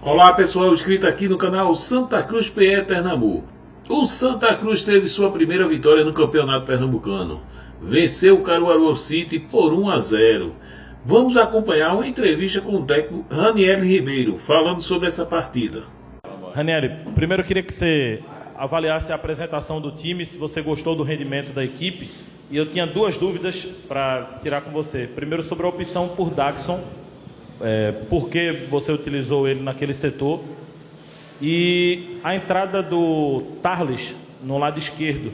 Olá pessoal, inscrito aqui no canal Santa Cruz PE Pernambuco. O Santa Cruz teve sua primeira vitória no Campeonato Pernambucano. Venceu o Caruaru City por 1-0. Vamos acompanhar uma entrevista com o técnico Raniel Ribeiro, falando sobre essa partida. Raniel, primeiro eu queria que você avaliasse a apresentação do time, se você gostou do rendimento da equipe. E eu tinha duas dúvidas para tirar com você. Primeiro, sobre a opção por Daxson. Por que você utilizou ele naquele setor? E a entrada do Tarles no lado esquerdo.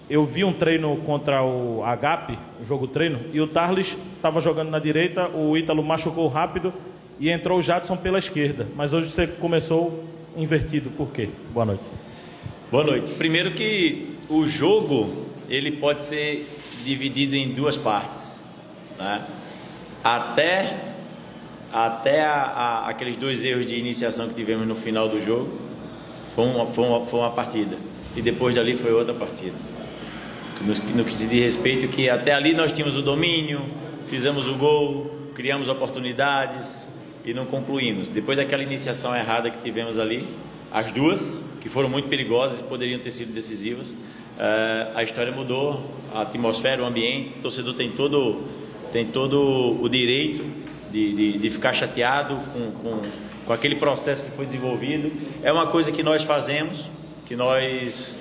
Eu vi um treino contra o Agape, um jogo treino, e o Tarles estava jogando na direita, o Ítalo machucou rápido e entrou o Jadson pela esquerda. Mas hoje você começou invertido, por quê? Boa noite. Boa noite. Primeiro que o jogo, ele pode ser dividido em duas partes, né? Até aqueles dois erros de iniciação que tivemos no final do jogo, foi uma partida. E depois dali foi outra partida. No que se diz respeito, que até ali nós tínhamos o domínio, fizemos o gol, criamos oportunidades e não concluímos. Depois daquela iniciação errada que tivemos ali, as duas, que foram muito perigosas e poderiam ter sido decisivas, a história mudou, a atmosfera, o ambiente, o torcedor tem todo o direito de ficar chateado com aquele processo que foi desenvolvido. É uma coisa que nós fazemos, que nós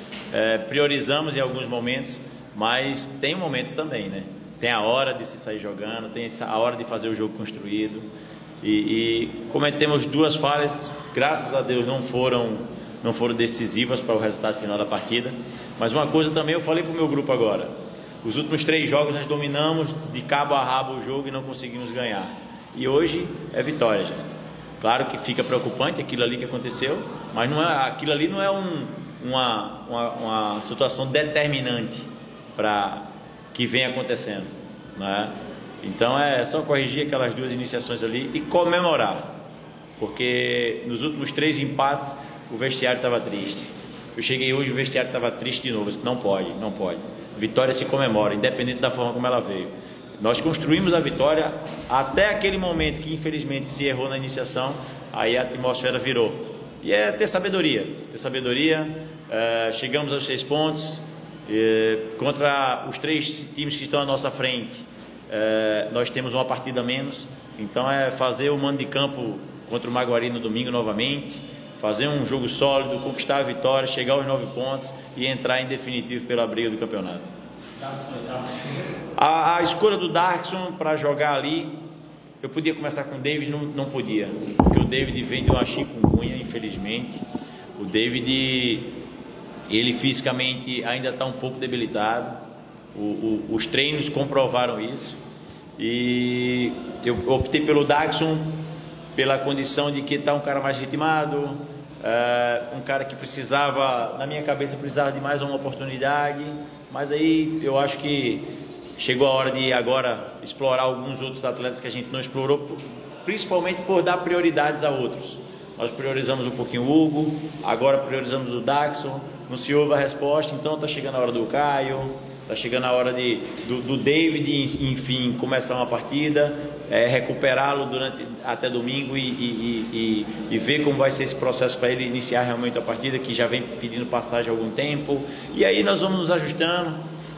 priorizamos em alguns momentos, mas tem um momento também, né? Tem a hora de se sair jogando, tem a hora de fazer o jogo construído, e cometemos duas falhas, graças a Deus não foram decisivas para o resultado final da partida. Mas uma coisa também eu falei para o meu grupo agora: os últimos 3 jogos nós dominamos de cabo a rabo o jogo e não conseguimos ganhar. E hoje é vitória, gente. Claro que fica preocupante aquilo ali que aconteceu, mas aquilo ali não é uma situação determinante para que venha acontecendo, né? Então é só corrigir aquelas duas iniciações ali e comemorar, porque nos últimos 3 empates o vestiário estava triste. Eu cheguei hoje, o vestiário estava triste de novo. Eu disse, não pode. Vitória se comemora, independente da forma como ela veio. Nós construímos a vitória até aquele momento que infelizmente se errou na iniciação, aí a atmosfera virou. E é ter sabedoria. Chegamos aos 6 pontos, contra os 3 times que estão à nossa frente, nós temos uma partida a menos. Então é fazer o mando de campo contra o Maguari no domingo novamente, fazer um jogo sólido, conquistar a vitória, chegar aos 9 pontos e entrar em definitivo pela briga do campeonato. A escolha do Daxson para jogar ali, eu podia começar com o David, não podia, porque o David vem de uma chikungunya, infelizmente. O David, ele fisicamente ainda está um pouco debilitado. Os treinos comprovaram isso, e eu optei pelo Daxson pela condição de que está um cara mais ritmado, um cara que precisava, na minha cabeça, precisava de mais uma oportunidade. Mas aí eu acho que chegou a hora de agora explorar alguns outros atletas que a gente não explorou, principalmente por dar prioridades a outros. Nós priorizamos um pouquinho o Hugo, agora priorizamos o Daxson, não se ouve a resposta, então está chegando a hora do Caio, está chegando a hora do David, enfim, começar uma partida, recuperá-lo até domingo e ver como vai ser esse processo para ele iniciar realmente a partida, que já vem pedindo passagem há algum tempo. E aí nós vamos nos ajustando.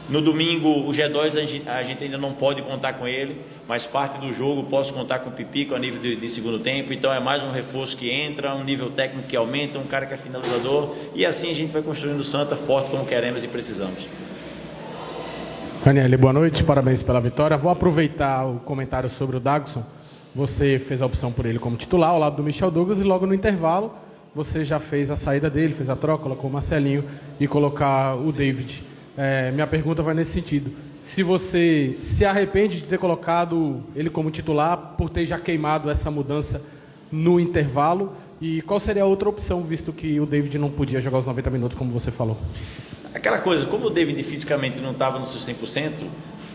No domingo o G2 a gente ainda não pode contar com ele, mas parte do jogo posso contar com o Pipico a nível de segundo tempo. Então é mais um reforço que entra, um nível técnico que aumenta, um cara que é finalizador, e assim a gente vai construindo o Santa forte como queremos e precisamos. Raniel, boa noite, parabéns pela vitória. Vou aproveitar o comentário sobre o Daxson. Você fez a opção por ele como titular ao lado do Michel Douglas, e logo no intervalo você já fez a saída dele, fez a troca, colocou o Marcelinho e colocar o David. Minha pergunta vai nesse sentido: se você se arrepende de ter colocado ele como titular por ter já queimado essa mudança no intervalo, e qual seria a outra opção, visto que o David não podia jogar os 90 minutos como você falou? Aquela coisa, como o David fisicamente não estava no seu 100%,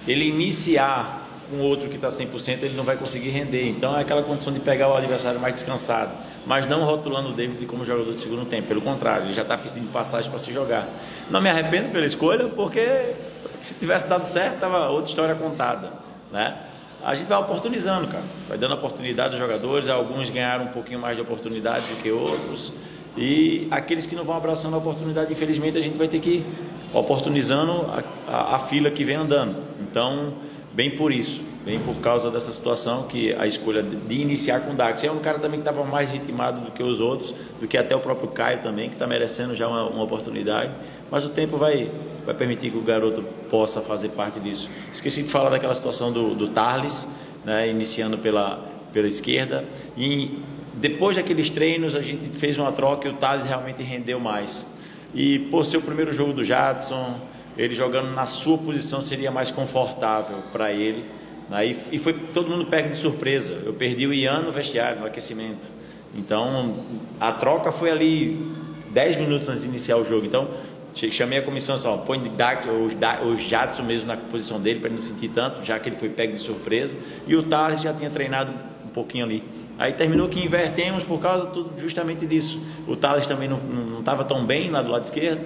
ele iniciar com outro que está 100%, ele não vai conseguir render. Então é aquela condição de pegar o adversário mais descansado, mas não rotulando o David como jogador de segundo tempo. Pelo contrário, ele já está pedindo passagem para se jogar. Não me arrependo pela escolha, porque se tivesse dado certo, estava outra história contada, né? a gente vai oportunizando, cara, vai dando oportunidade aos jogadores, alguns ganharam um pouquinho mais de oportunidade do que outros, e aqueles que não vão abraçando a oportunidade, infelizmente a gente vai ter que ir oportunizando a fila que vem andando. Então, bem por isso, bem por causa dessa situação, que a escolha de iniciar com o Dax é um cara também que estava mais ritmado do que os outros, do que até o próprio Caio também, que está merecendo já uma oportunidade, mas o tempo vai permitir que o garoto possa fazer parte disso. Esqueci de falar daquela situação do Tarles, né, iniciando pela esquerda, e depois daqueles treinos a gente fez uma troca e o Tarles realmente rendeu mais, e por ser o primeiro jogo do Jadson, ele jogando na sua posição seria mais confortável para ele, né? E foi todo mundo pego de surpresa. Eu perdi o Ian no vestiário, no aquecimento, então a troca foi ali 10 minutos antes de iniciar o jogo. Então chamei a comissão só, põe o Jadson mesmo na posição dele para ele não sentir tanto, já que ele foi pego de surpresa, e o Thales já tinha treinado um pouquinho ali. Aí terminou que invertemos por causa justamente disso. O Thales também não estava tão bem lá do lado esquerdo,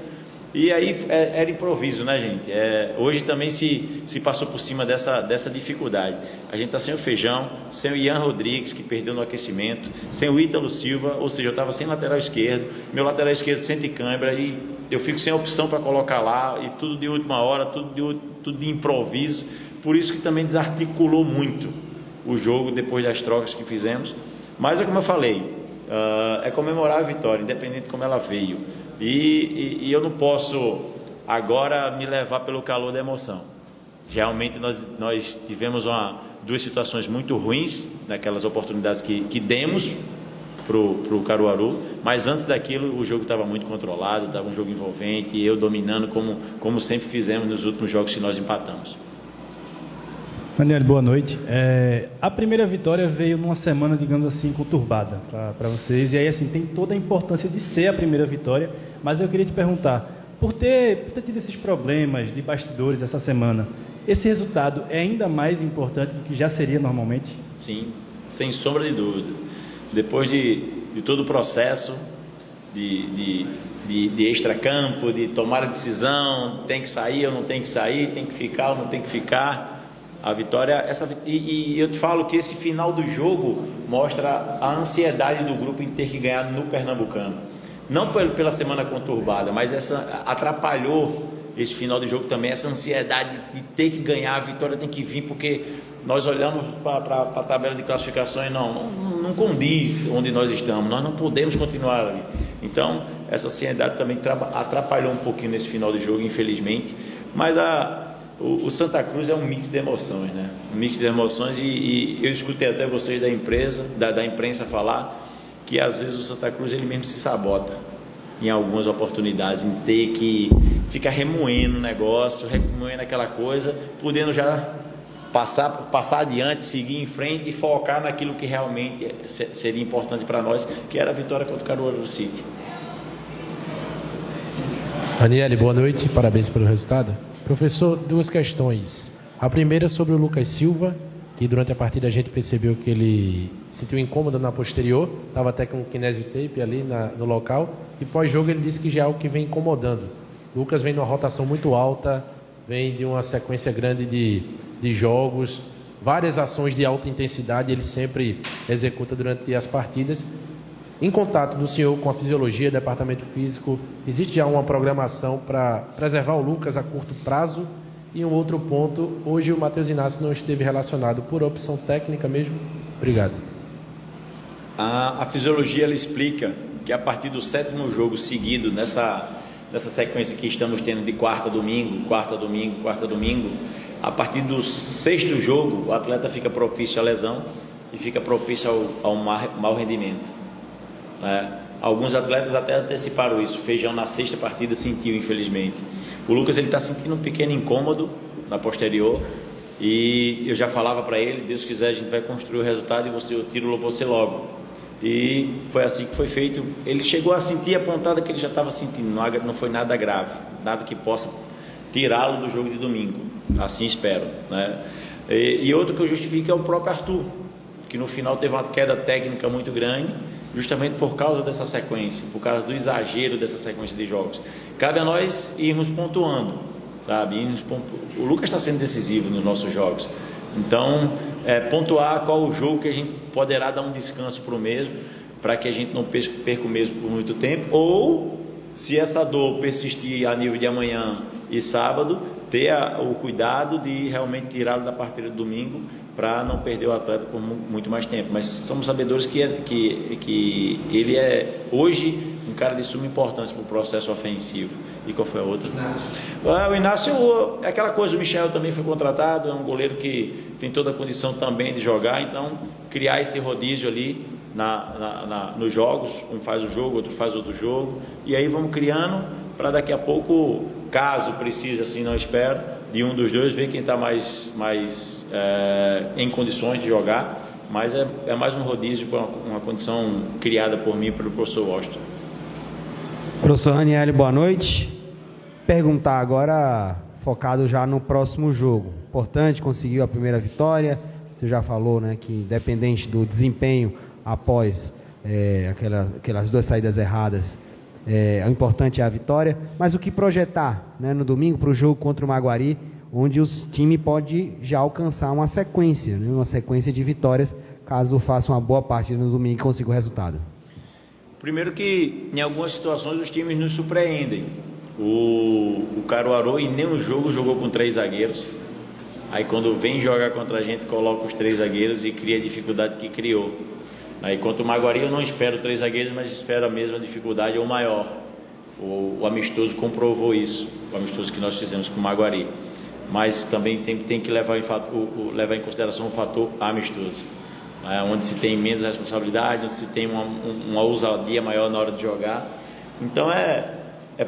e aí era improviso, né, gente? Hoje também se passou por cima dessa dificuldade. A gente está sem o Feijão, sem o Ian Rodrigues, que perdeu no aquecimento, sem o Ítalo Silva, ou seja, eu estava sem lateral esquerdo, meu lateral esquerdo sente câimbra, e eu fico sem opção para colocar lá, e tudo de última hora, tudo de improviso. Por isso que também desarticulou muito o jogo depois das trocas que fizemos. Mas é como eu falei, é comemorar a vitória, independente de como ela veio. E eu não posso agora me levar pelo calor da emoção. Realmente nós tivemos duas situações muito ruins naquelas oportunidades que demos para o Caruaru, mas antes daquilo o jogo estava muito controlado, estava um jogo envolvente, e eu dominando como sempre fizemos nos últimos jogos que nós empatamos. Ranieri, boa noite. A primeira vitória veio numa semana, digamos assim, conturbada para vocês, e aí assim, tem toda a importância de ser a primeira vitória, mas eu queria te perguntar, por ter tido esses problemas de bastidores essa semana, esse resultado é ainda mais importante do que já seria normalmente? Sim, sem sombra de dúvida. Depois de todo o processo de extracampo, de tomar a decisão, tem que sair ou não tem que sair, tem que ficar ou não tem que ficar, a vitória, e eu te falo que esse final do jogo mostra a ansiedade do grupo em ter que ganhar no Pernambucano, não pela semana conturbada, mas essa atrapalhou esse final do jogo também, essa ansiedade de ter que ganhar, a vitória tem que vir, porque nós olhamos para a tabela de classificação e não condiz onde nós estamos, nós não podemos continuar ali. Então essa ansiedade também atrapalhou um pouquinho nesse final do jogo, infelizmente, mas o Santa Cruz é um mix de emoções, né? Um mix de emoções, e eu escutei até vocês da imprensa falar que às vezes o Santa Cruz ele mesmo se sabota em algumas oportunidades, em ter que ficar remoendo o negócio, remoendo aquela coisa, podendo já passar adiante, seguir em frente e focar naquilo que realmente seria importante para nós, que era a vitória contra o Caruaru City. Ranieri, boa noite, parabéns pelo resultado. Professor, duas questões. A primeira sobre o Lucas Silva, que durante a partida a gente percebeu que ele sentiu incômodo na posterior, estava até com kinesiotape ali no local, e pós-jogo ele disse que já é algo que vem incomodando. O Lucas vem numa rotação muito alta, vem de uma sequência grande de jogos, várias ações de alta intensidade ele sempre executa durante as partidas. Em contato do senhor com a fisiologia, departamento físico, existe já uma programação para preservar o Lucas a curto prazo? E um outro ponto, hoje o Matheus Inácio não esteve relacionado por opção técnica mesmo? Obrigado. A fisiologia ela explica que a partir do 7º jogo seguido, nessa sequência que estamos tendo de quarta, domingo, a partir do 6º jogo, o atleta fica propício à lesão e fica propício ao mau rendimento. Alguns atletas até anteciparam isso. Feijão na 6ª partida sentiu, infelizmente. O Lucas ele está sentindo um pequeno incômodo na posterior, e eu já falava para ele, Deus quiser a gente vai construir o resultado e eu tiro você logo. E foi assim que foi feito. Ele chegou a sentir a pontada que ele já estava sentindo, não foi nada grave, nada que possa tirá-lo do jogo de domingo, assim espero, né? E outro que eu justifico é o próprio Arthur, que no final teve uma queda técnica muito grande, justamente por causa dessa sequência, por causa do exagero dessa sequência de jogos. Cabe a nós irmos pontuando, sabe? O Lucas está sendo decisivo nos nossos jogos, Então, pontuar qual o jogo que a gente poderá dar um descanso para o mesmo, para que a gente não perca o mesmo por muito tempo, ou se essa dor persistir a nível de amanhã e sábado, ter o cuidado de realmente tirá-lo da partida do domingo, para não perder o atleta por muito mais tempo. Mas somos sabedores que ele é hoje um cara de suma importância para o processo ofensivo. E qual foi a outra? O Inácio é aquela coisa, o Michel também foi contratado, é um goleiro que tem toda a condição também de jogar, então criar esse rodízio ali nos jogos, um faz o jogo, outro faz outro jogo, e aí vamos criando para daqui a pouco, caso precise, assim não espero, de um dos dois, ver quem está mais em condições de jogar, mas é mais um rodízio com uma condição criada por mim e pelo professor Washington. Professor Ranieri, boa noite. Perguntar agora, focado já no próximo jogo. Importante, conseguiu a primeira vitória. Você já falou, né, que independente do desempenho após aquelas duas saídas erradas, o importante é a vitória. Mas o que projetar, né, no domingo para o jogo contra o Maguari, onde o time pode já alcançar uma sequência, né, uma sequência de vitórias, caso faça uma boa partida no domingo e consiga o resultado? Primeiro que em algumas situações os times nos surpreendem. O Caruaru em nenhum jogo jogou com 3 zagueiros. Aí quando vem jogar contra a gente, coloca os 3 zagueiros e cria a dificuldade que criou. Aí contra o Maguari eu não espero 3 zagueiros, mas espero a mesma dificuldade ou maior. O amistoso comprovou isso, o amistoso que nós fizemos com o Maguari. Mas também tem que levar em consideração o fator amistoso, onde se tem menos responsabilidade, onde se tem uma ousadia maior na hora de jogar. Então é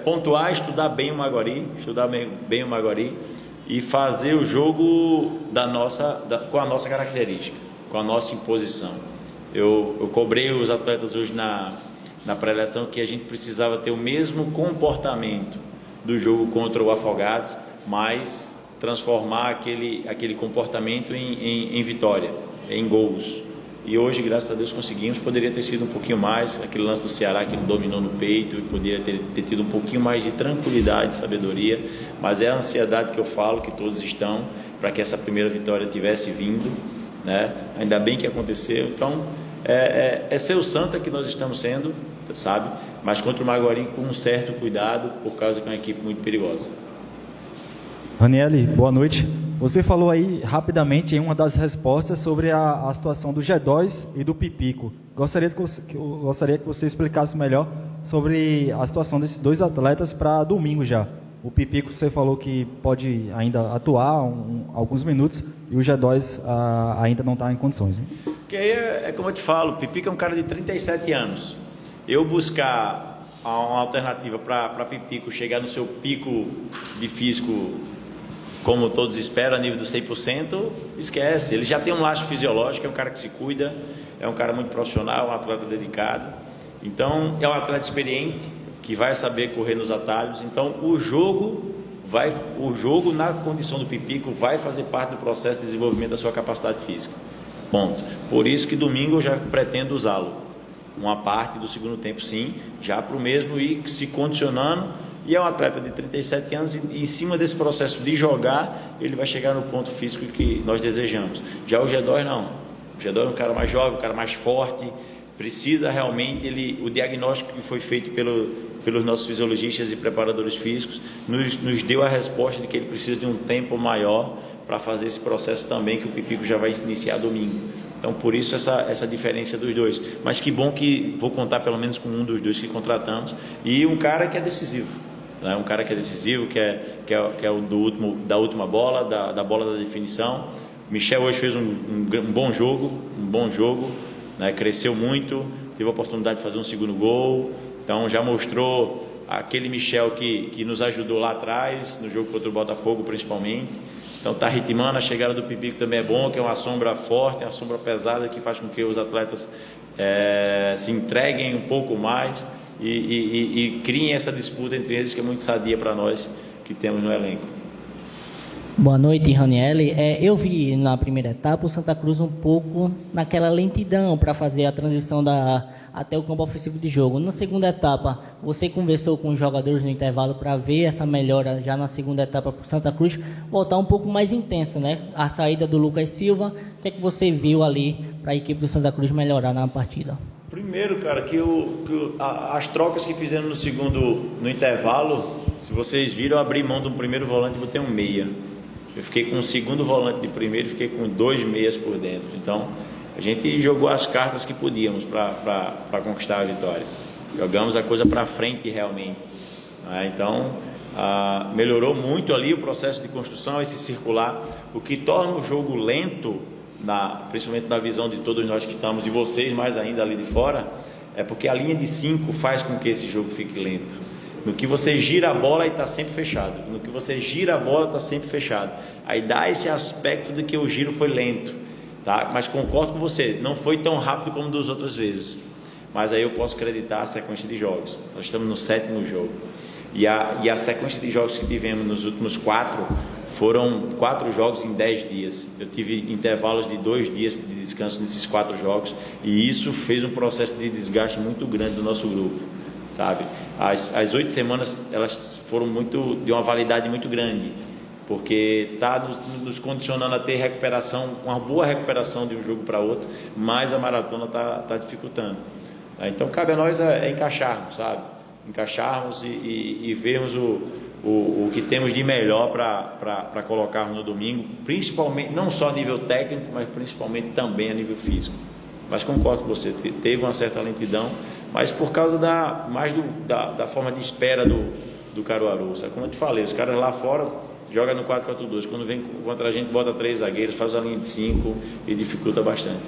pontuar, estudar bem o Maguari, e fazer o jogo com a nossa característica, com a nossa imposição. Eu cobrei os atletas hoje na pré-eleção que a gente precisava ter o mesmo comportamento do jogo contra o Afogados, mas transformar aquele comportamento em vitória, em gols. E hoje, graças a Deus, conseguimos. Poderia ter sido um pouquinho mais, aquele lance do Ceará que ele dominou no peito, e poderia ter tido um pouquinho mais de tranquilidade, sabedoria, mas é a ansiedade que eu falo, que todos estão, para que essa primeira vitória tivesse vindo, né? Ainda bem que aconteceu. Então, é ser o Santa que nós estamos sendo, sabe? Mas contra o Maguari com um certo cuidado, por causa que é uma equipe muito perigosa. Ranieri, boa noite. Você falou aí rapidamente em uma das respostas sobre a situação do G2 e do Pipico. Gostaria que você explicasse melhor sobre a situação desses 2 atletas para domingo já. O Pipico você falou que pode ainda atuar alguns minutos e o G2 ainda não está em condições. Né? Porque aí é como eu te falo, o Pipico é um cara de 37 anos. Eu buscar uma alternativa para Pipico chegar no seu pico de físico, como todos esperam, a nível do 100%, esquece. Ele já tem um laço fisiológico, é um cara que se cuida, é um cara muito profissional, um atleta dedicado. Então, é um atleta experiente, que vai saber correr nos atalhos. Então, o jogo na condição do Pipico vai fazer parte do processo de desenvolvimento da sua capacidade física. Ponto. Por isso que domingo eu já pretendo usá-lo. Uma parte do segundo tempo, sim, já para o mesmo ir se condicionando. E é um atleta de 37 anos e em cima desse processo de jogar, ele vai chegar no ponto físico que nós desejamos. Já o G2 não. O G2 é um cara mais jovem, um cara mais forte, precisa realmente, o diagnóstico que foi feito pelos nossos fisiologistas e preparadores físicos nos deu a resposta de que ele precisa de um tempo maior para fazer esse processo também, que o Pipico já vai iniciar domingo. Então, por isso essa diferença dos dois. Mas que bom que vou contar pelo menos com um dos dois que contratamos. E um cara que é decisivo. Né? Um cara que é decisivo, que é o da última bola, da bola da definição. Michel hoje fez um bom jogo, né? Cresceu muito, teve a oportunidade de fazer um segundo gol. Então, já mostrou aquele Michel que nos ajudou lá atrás, no jogo contra o Botafogo principalmente. Então está ritmando. A chegada do Pipico também é bom, que é uma sombra forte, uma sombra pesada, que faz com que os atletas se entreguem um pouco mais e criem essa disputa entre eles, que é muito sadia para nós que temos no elenco. Boa noite, Ranieri. Eu vi na primeira etapa o Santa Cruz um pouco naquela lentidão para fazer a transição da até o campo ofensivo de jogo. Na segunda etapa, você conversou com os jogadores no intervalo para ver essa melhora já na segunda etapa para o Santa Cruz voltar um pouco mais intenso, né? A saída do Lucas Silva, o que é que você viu ali para a equipe do Santa Cruz melhorar na partida? Primeiro, cara, as trocas que fizemos no intervalo, se vocês viram, eu abri mão do primeiro volante e botei um meia. Eu fiquei com o segundo volante de primeiro e fiquei com 2 meias por dentro. Então, a gente jogou as cartas que podíamos para conquistar a vitória. Jogamos a coisa para frente realmente. Então, melhorou muito ali o processo de construção, esse circular, o que torna o jogo lento, principalmente na visão de todos nós que estamos, e vocês mais ainda ali de fora, é porque a linha de 5 faz com que esse jogo fique lento. No que você gira a bola, está sempre fechado. No que você gira a bola, está sempre fechado. Aí dá esse aspecto de que o giro foi lento, tá? Mas concordo com você, não foi tão rápido como das outras vezes. Mas aí eu posso acreditar a sequência de jogos. Nós estamos no 7º jogo. E a sequência de jogos que tivemos nos últimos 4 foram 4 jogos em 10 dias. Eu tive intervalos de 2 dias de descanso nesses 4 jogos. E isso fez um processo de desgaste muito grande do nosso grupo, sabe? As 8 semanas, elas foram de uma validade muito grande, porque está nos condicionando a ter recuperação, uma boa recuperação de um jogo para outro, mas a maratona está dificultando. Então cabe a nós encaixarmos, sabe? Encaixarmos e vermos o que temos de melhor para colocarmos no domingo, principalmente, não só a nível técnico, mas principalmente também a nível físico. Mas concordo com você, teve uma certa lentidão, mas por causa da forma de espera do Caruaru, sabe? Como eu te falei, os caras lá fora jogam no 4-4-2, quando vem contra a gente bota 3 zagueiros, faz a linha de 5 e dificulta bastante.